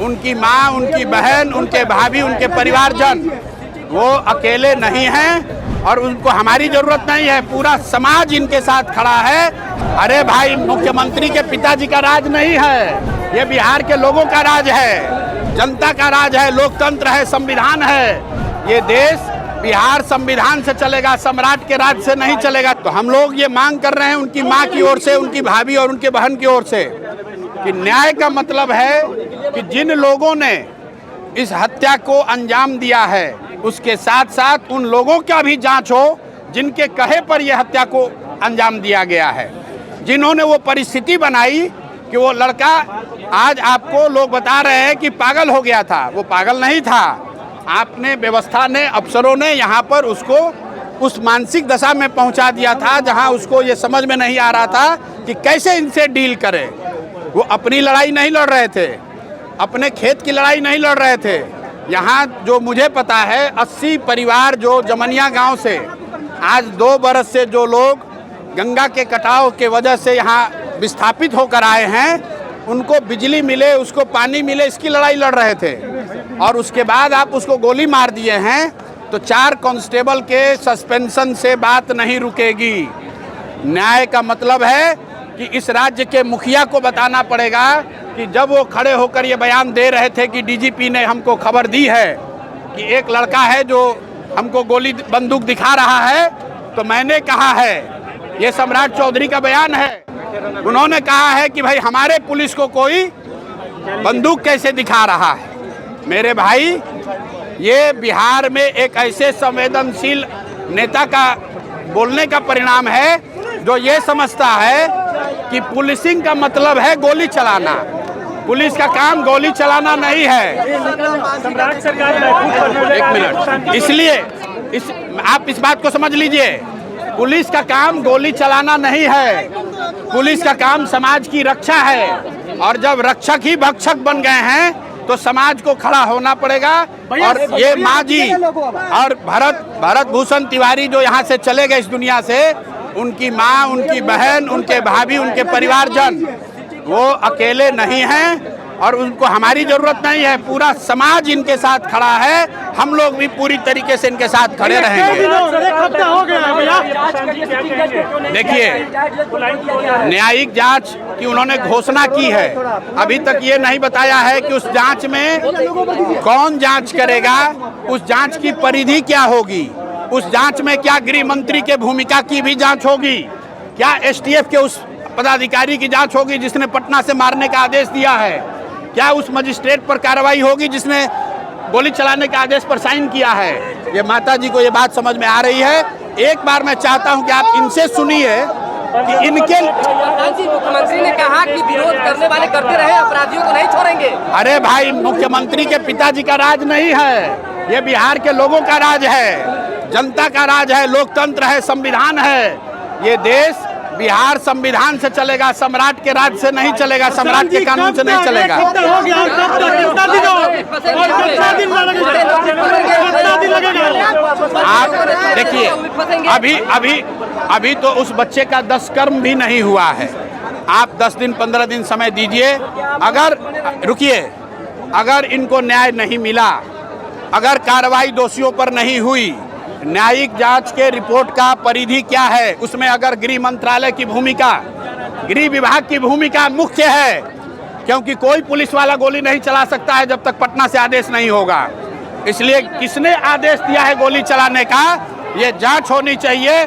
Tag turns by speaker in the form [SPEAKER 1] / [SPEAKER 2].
[SPEAKER 1] उनकी माँ, उनकी बहन, उनके भाभी, उनके परिवारजन वो अकेले नहीं हैं और उनको हमारी जरूरत नहीं है। पूरा समाज इनके साथ खड़ा है। अरे भाई, मुख्यमंत्री के पिताजी का राज नहीं है, ये बिहार के लोगों का राज है, जनता का राज है, लोकतंत्र है, संविधान है। ये देश बिहार संविधान से चलेगा, सम्राट के राज से नहीं चलेगा। तो हम लोग ये मांग कर रहे हैं उनकी माँ की ओर से, उनकी भाभी और उनके बहन की ओर से कि न्याय का मतलब है कि जिन लोगों ने इस हत्या को अंजाम दिया है उसके साथ साथ उन लोगों का भी जांच हो जिनके कहे पर यह हत्या को अंजाम दिया गया है, जिन्होंने वो परिस्थिति बनाई कि वो लड़का आज आपको लोग बता रहे हैं कि पागल हो गया था। वो पागल नहीं था, आपने, व्यवस्था ने, अफसरों ने यहाँ पर उसको उस मानसिक दशा में पहुँचा दिया था जहाँ उसको ये समझ में नहीं आ रहा था कि कैसे इनसे डील करे। वो अपनी लड़ाई नहीं लड़ रहे थे, अपने खेत की लड़ाई नहीं लड़ रहे थे। यहाँ जो मुझे पता है 80 परिवार जो जमनिया गांव से आज 2 बरस से जो लोग गंगा के कटाव के वजह से यहाँ विस्थापित होकर आए हैं, उनको बिजली मिले, उसको पानी मिले, इसकी लड़ाई लड़ रहे थे। और उसके बाद आप उसको गोली मार दिए हैं तो 4 कांस्टेबल के सस्पेंशन से बात नहीं रुकेगी। न्याय का मतलब है कि इस राज्य के मुखिया को बताना पड़ेगा कि जब वो खड़े होकर ये बयान दे रहे थे कि डीजीपी ने हमको खबर दी है कि एक लड़का है जो हमको गोली बंदूक दिखा रहा है, तो मैंने कहा है, ये सम्राट चौधरी का बयान है, उन्होंने कहा है कि भाई हमारे पुलिस को कोई बंदूक कैसे दिखा रहा है। मेरे भाई, ये बिहार में एक ऐसे संवेदनशील नेता का बोलने का परिणाम है जो ये समझता है कि पुलिसिंग का मतलब है गोली चलाना। पुलिस का काम गोली चलाना नहीं है। एक मिनट, इसलिए आप इस बात को समझ लीजिए, पुलिस का काम गोली चलाना नहीं है, पुलिस का काम समाज की रक्षा है। और जब रक्षक ही भक्षक बन गए हैं तो समाज को खड़ा होना पड़ेगा। और ये माँ जी और भरत भूषण तिवारी जो यहाँ से चले गए इस दुनिया से, उनकी माँ, उनकी बहन, उनके भाभी, उनके परिवारजन वो अकेले नहीं हैं और उनको हमारी जरूरत नहीं है। पूरा समाज इनके साथ खड़ा है, हम लोग भी पूरी तरीके से इनके साथ खड़े रहेंगे। देखिए, न्यायिक जांच की उन्होंने घोषणा की है, अभी तक ये नहीं बताया है कि उस जांच में कौन जांच करेगा, उस जांच की परिधि क्या होगी, उस जांच में क्या गृह मंत्री के भूमिका की भी जांच होगी, क्या एसटीएफ के उस पदाधिकारी की जांच होगी जिसने पटना से मारने का आदेश दिया है, क्या उस मजिस्ट्रेट पर कार्रवाई होगी जिसने गोली चलाने के आदेश पर साइन किया है। ये माता जी को ये बात समझ में आ रही है। एक बार मैं चाहता हूं कि आप इनसे सुनिए कि इनके
[SPEAKER 2] मुख्यमंत्री ने कहा कि विरोध करने वाले करते रहे, अपराधियों को नहीं छोड़ेंगे।
[SPEAKER 1] अरे भाई, मुख्यमंत्री के पिताजी का राज नहीं है, ये बिहार के लोगों का राज है, जनता का राज है, लोकतंत्र है, संविधान है। ये देश बिहार संविधान से चलेगा, सम्राट के राज से नहीं चलेगा, सम्राट के कानून से नहीं चलेगा। आप देखिए, अभी तो उस बच्चे का 10 कर्म भी नहीं हुआ है। आप 10 दिन 15 दिन समय दीजिए। अगर रुकिए, अगर इनको न्याय नहीं मिला, अगर कार्रवाई दोषियों पर नहीं हुई, न्यायिक जांच के रिपोर्ट का परिधि क्या है, उसमें अगर गृह मंत्रालय की भूमिका, गृह विभाग की भूमिका मुख्य है, क्योंकि कोई पुलिस वाला गोली नहीं चला सकता है जब तक पटना से आदेश नहीं होगा। इसलिए किसने आदेश दिया है गोली चलाने का, ये जांच होनी चाहिए।